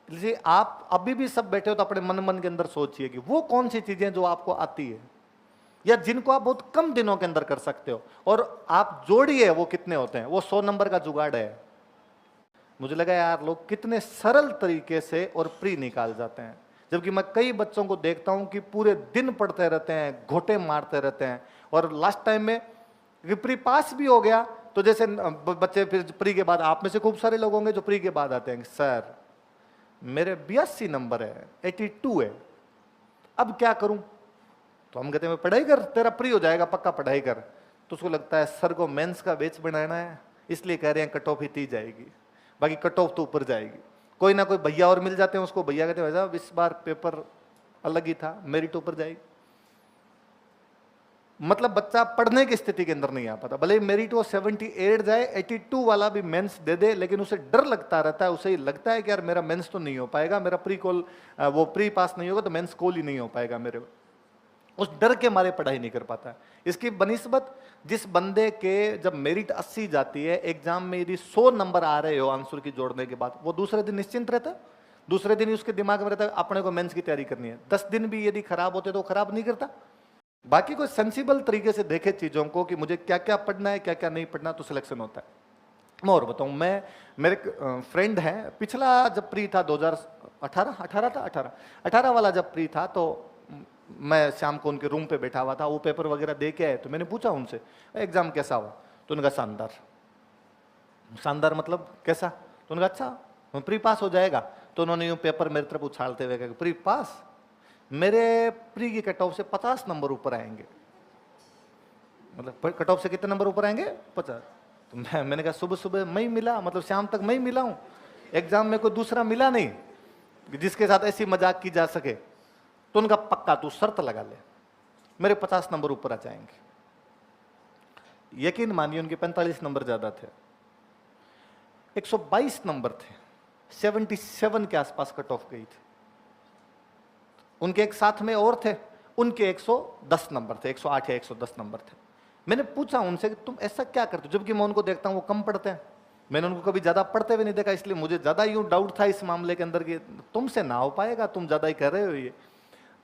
इसलिए आप अभी भी सब बैठे हो तो अपने मन मन के अंदर सोचिए कि वो कौन सी चीजें जो आपको आती है या जिनको आप बहुत कम दिनों के अंदर कर सकते हो, और आप जोड़िए वो कितने होते हैं। वो 100 नंबर का जुगाड़ है। मुझे लगा यार लोग कितने सरल तरीके से और प्री निकाल जाते हैं, जबकि मैं कई बच्चों को देखता हूं कि पूरे दिन पढ़ते रहते हैं, घोटे मारते रहते हैं, और लास्ट टाइम में प्री पास भी हो गया तो जैसे बच्चे फिर प्री के बाद, आप में से खूब सारे लोग होंगे जो प्री के बाद आते हैं, सर मेरे 82 नंबर है, 82 है, अब क्या करूं? तो हम कहते हैं पढ़ाई कर, तेरा प्री हो जाएगा पक्का, पढ़ाई कर। तो उसको लगता है सर को मेंस का बेच बनाना है, इसलिए कह रहे हैं कट ऑफ ही दी जाएगी, बाकी कट ऑफ तो ऊपर जाएगी। कोई ना कोई भैया और मिल जाते हैं उसको, भैया कहते हैं साहब इस बार पेपर अलग ही था, मेरिट ऊपर जाएगी। मतलब बच्चा पढ़ने की स्थिति के अंदर नहीं आ पाता, भले मेरिट वो 78 जाए, 82 वाला भी मेंस दे दे, लेकिन उसे डर लगता रहता है। उसे लगता है कि यार मेरा मेंस तो नहीं हो पाएगा, मेरा प्री कॉल वो प्री पास नहीं होगा तो मेंस कॉल ही नहीं हो पाएगा मेरे। उस डर के मारे पढ़ाई नहीं कर पाता है। इसकी बनिस्बत जिस बंदे के जब मेरिट 80 जाती है, एग्जाम में यदि 100 नंबर आ रहे हो आंसर की जोड़ने के बाद, वो दूसरे दिन निश्चिंत रहता है। दूसरे दिन ही उसके दिमाग में रहता है अपने को मेंस की तैयारी करनी है। 10 दिन भी यदि खराब होते तो खराब नहीं करता। बाकी कोई सेंसिबल तरीके से देखे चीजों को कि मुझे क्या क्या पढ़ना है, क्या क्या नहीं पढ़ना, तो सिलेक्शन होता है। मैं और बताऊं, मैं मेरे फ्रेंड है, पिछला जब प्री था 2018 वाला जब प्री था, तो मैं शाम को उनके रूम पे बैठा हुआ था, वो पेपर वगैरह दे के आए, तो मैंने पूछा उनसे एग्जाम कैसा हुआ, तो उन्होंने कहा शानदार। शानदार मतलब कैसा? तो उन्होंने कहा अच्छा प्री पास हो जाएगा। तो उन्होंने यूं पेपर मेरी तरफ उछालते हुए कहा प्री पास, मेरे प्री की कट ऑफ से 50 नंबर ऊपर आएंगे। मतलब कट ऑफ से कितने नंबर ऊपर आएंगे? 50। तो मैंने कहा सुबह सुबह मैं ही मिला, मतलब शाम तक मैं ही मिला हूं, एग्जाम में कोई दूसरा मिला नहीं जिसके साथ ऐसी मजाक की जा सके। तो उनका पक्का तू शर्त लगा ले, मेरे 50 नंबर ऊपर आ जाएंगे। यकीन मानिए उनके 45 नंबर ज्यादा थे, 122 नंबर थे, 77 के आसपास कट ऑफ गई थी। उनके एक साथ में और थे, उनके 110 नंबर थे, 108 या 110 नंबर थे। मैंने पूछा उनसे कि तुम ऐसा क्या करते हो, जबकि मैं उनको देखता हूं वो कम पढ़ते हैं, मैंने उनको कभी ज्यादा पढ़ते हुए नहीं देखा, इसलिए मुझे ज्यादा यूं डाउट था इस मामले के अंदर कि तुमसे ना हो पाएगा, तुम ज्यादा ही कर रहे हो ये।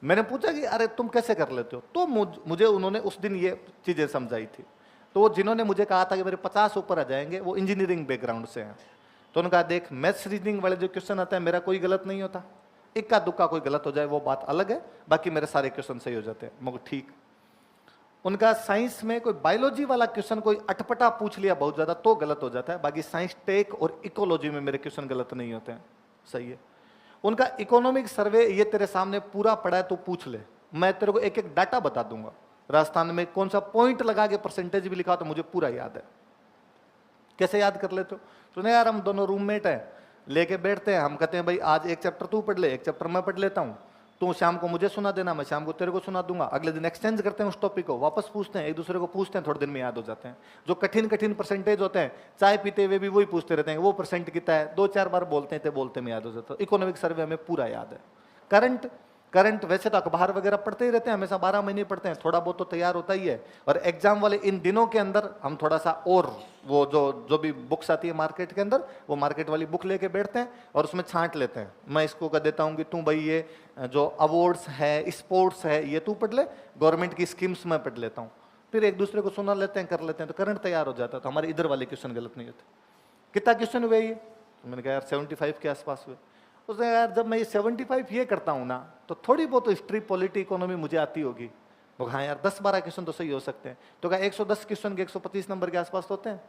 मैंने पूछा कि अरे तुम कैसे कर लेते हो, तो मुझे उन्होंने उस दिन ये चीजें समझाई थी। तो वो जिन्होंने मुझे कहा था कि मेरे 50 ऊपर आ जाएंगे, वो इंजीनियरिंग बैकग्राउंड से हैं। तो उन्होंने कहा देख मैथ्स रीजनिंग वाले जो क्वेश्चन आते हैं मेरा कोई गलत नहीं होता, इक्का दुक्का कोई गलत हो जाए वो बात अलग है, बाकी मेरे सारे क्वेश्चन सही हो जाते हैं। मगर ठीक, उनका साइंस में कोई बायोलॉजी वाला क्वेश्चन कोई अटपटा पूछ लिया बहुत ज्यादा तो गलत हो जाता है, बाकी साइंस टेक और इकोलॉजी में मेरे क्वेश्चन गलत नहीं होते हैं, सही है। उनका इकोनॉमिक सर्वे ये तेरे सामने पूरा पड़ा है तो पूछ ले, मैं तेरे को एक एक डाटा बता दूंगा। राजस्थान में कौन सा पॉइंट लगा के परसेंटेज भी लिखा तो मुझे पूरा याद है। कैसे याद कर लेते हो? तो नहीं यार हम दोनों रूममेट हैं, लेके बैठते हैं, हम कहते हैं भाई आज एक चैप्टर तू पढ़ ले, एक चैप्टर मैं पढ़ लेता हूँ, तू शाम को मुझे सुना देना, मैं शाम को तेरे को सुना दूंगा। अगले दिन एक्सचेंज करते हैं उस टॉपिक को, वापस पूछते हैं, एक दूसरे को पूछते हैं, थोड़े दिन में याद हो जाते हैं। जो कठिन कठिन परसेंटेज होते हैं चाय पीते हुए भी वही पूछते रहते हैं, वो परसेंट कितना है, 2-4 बार बोलते हैं, बोलते में याद हो जाता है। इकोनॉमिक सर्वे हमें पूरा याद है। करंट करंट वैसे तो अखबार वगैरह पढ़ते ही रहते हैं, हमेशा 12 महीने पढ़ते हैं, थोड़ा बहुत तो तैयार होता ही है। और एग्जाम वाले इन दिनों के अंदर हम थोड़ा सा और वो जो भी बुक्स आती है मार्केट के अंदर, वो मार्केट वाली बुक लेके बैठते हैं और उसमें छांट लेते हैं। मैं इसको कह देता हूँ कि तू भाई ये जो अवार्ड्स है, स्पोर्ट्स है, ये तू पढ़ ले, गवर्नमेंट की स्कीम्स में पढ़ लेता हूँ। फिर एक दूसरे को सुना लेते हैं, कर लेते हैं, तो करंट तैयार हो जाता है। तो हमारे इधर वाले क्वेश्चन गलत नहीं होते। कितना क्वेश्चन हुए ये? तो मैंने कहा यार 75 के आसपास हुए। उसने यार जब मैं ये 75 ये करता हूँ ना, तो थोड़ी बहुत हिस्ट्री पॉलिटी इकोनॉमी मुझे आती होगी। वो हाँ यार 10-12 क्वेश्चन तो सही हो सकते हैं। तो क्या 110 क्वेश्चन के 125 नंबर के आसपास होते हैं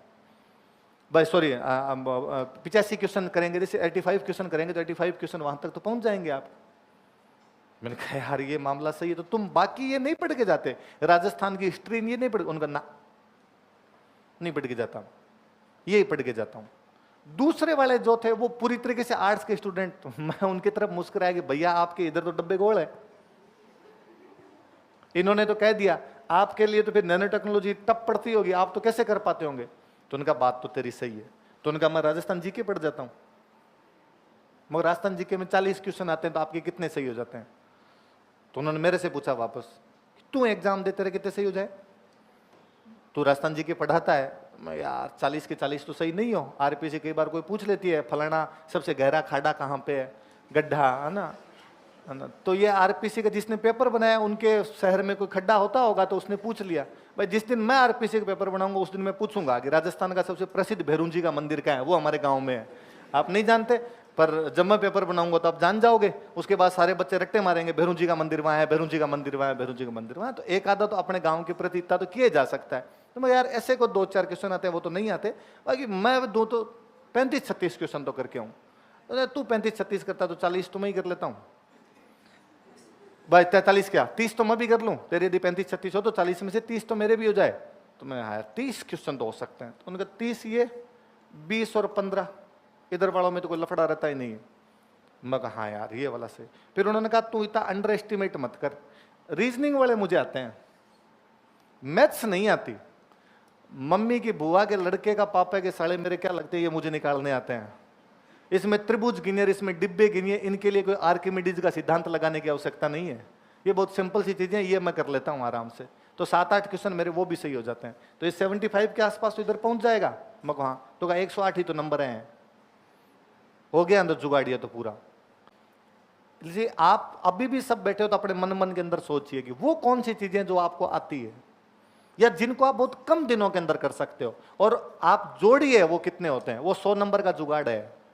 भाई? सॉरी 85 क्वेश्चन करेंगे, जैसे 85 क्वेश्चन करेंगे तो 85 क्वेश्चन वहां तक तो पहुंच जाएंगे आप। मैंने कहा यार ये मामला सही है, तो तुम बाकी ये नहीं पढ़ के जाते, राजस्थान की हिस्ट्री ये नहीं पढ़, उनका ना नहीं पढ़ के जाता, यही पढ़ के जाता हूँ। दूसरे वाले जो थे वो पूरी तरीके से आर्ट्स के स्टूडेंट, मैं उनकी तरफ मुस्कुराया कि भैया आपके इधर तो डब्बे गोल है। इन्होंने तो कह दिया आपके लिए तो फिर नैनो टेक्नोलॉजी तब पढ़ती होगी, आप तो कैसे कर पाते होंगे। तो उनका बात तो तेरी सही है। तो उनका मैं राजस्थान जीके पढ़ जाता हूं, मगर राजस्थान जीके में 40 क्वेश्चन आते हैं तो आपके कितने सही हो जाते हैं? तो उन्होंने मेरे से पूछा वापस, तू एग्जाम देते रहे कितने सही हो जाए? तू राजस्थान जीके पढ़ाता है। मैं यार 40 के 40 तो सही नहीं हो, आरपीसी कई बार कोई पूछ लेती है फलाना सबसे गहरा खाड़ा कहाँ पे है, गड्ढा, है ना। तो ये आरपीसी का जिसने पेपर बनाया, उनके शहर में कोई खड्डा होता होगा तो उसने पूछ लिया। भाई जिस दिन मैं आरपीसी का पेपर बनाऊंगा उस दिन मैं पूछूंगा कि राजस्थान का सबसे प्रसिद्ध भैरूंजी का मंदिर क्या है, वो हमारे गांव में है। आप नहीं जानते, पर जब मैं पेपर बनाऊंगा तो आप जान जाओगे। उसके बाद सारे बच्चे रट्टे मारेंगे, भैरूंजी का मंदिर वहां है, भैरूंजी का मंदिर वहां है, भैरूंजी का मंदिर वहां है। तो एक आधा तो अपने गाँव के प्रति इतना तो किया जा सकता है। तो मैं यार ऐसे को 2-4 क्वेश्चन आते हैं, वो तो नहीं आते। बाकी मैं दो तो 35-36 क्वेश्चन तो करके हूँ। तो तू 35-36 करता तो 40 तो मैं ही कर लेता हूँ भाई। 43 क्या 30 तो मैं भी कर लूँ तेरे, यदि 35-36 हो तो 40 में से 30 तो मेरे भी हो जाए। तो मैं यार 30 क्वेश्चन तो हो सकते हैं। तो उनका 30 ये, 20 और 15 इधर वालों में तो कोई लफड़ा रहता ही नहीं है। मैं कहा हाँ यार ये वाला से। फिर उन्होंने कहा तू इतना अंडर एस्टिमेट मत कर, रीजनिंग वाले मुझे आते हैं, मैथ्स नहीं आती। मम्मी की बुआ के लड़के का पापा के साले मेरे क्या लगते हैं, ये मुझे निकालने आते हैं। इसमें त्रिभुज गिनिए, इसमें डिब्बे गिनिए, इनके लिए कोई आर्किमिडीज का सिद्धांत लगाने की आवश्यकता नहीं है। ये बहुत सिंपल सी चीजें, ये मैं कर लेता हूँ आराम से। तो 7-8 क्वेश्चन मेरे वो भी सही हो जाते हैं। तो ये 75 के आसपास तो इधर पहुंच जाएगा। मैं कहा तो 108 ही तो नंबर हैं, हो गया अंदर जुगाड़िया तो पूरा। इसलिए आप अभी भी सब बैठे हो तो अपने मन के अंदर सोचिए कि वो कौन सी चीजें जो आपको आती है या जिनको आप बहुत कम दिनों के अंदर कर सकते हो, और आप जोड़िए वो कितने होते हैं। वो 100 नंबर का जुगाड़ है।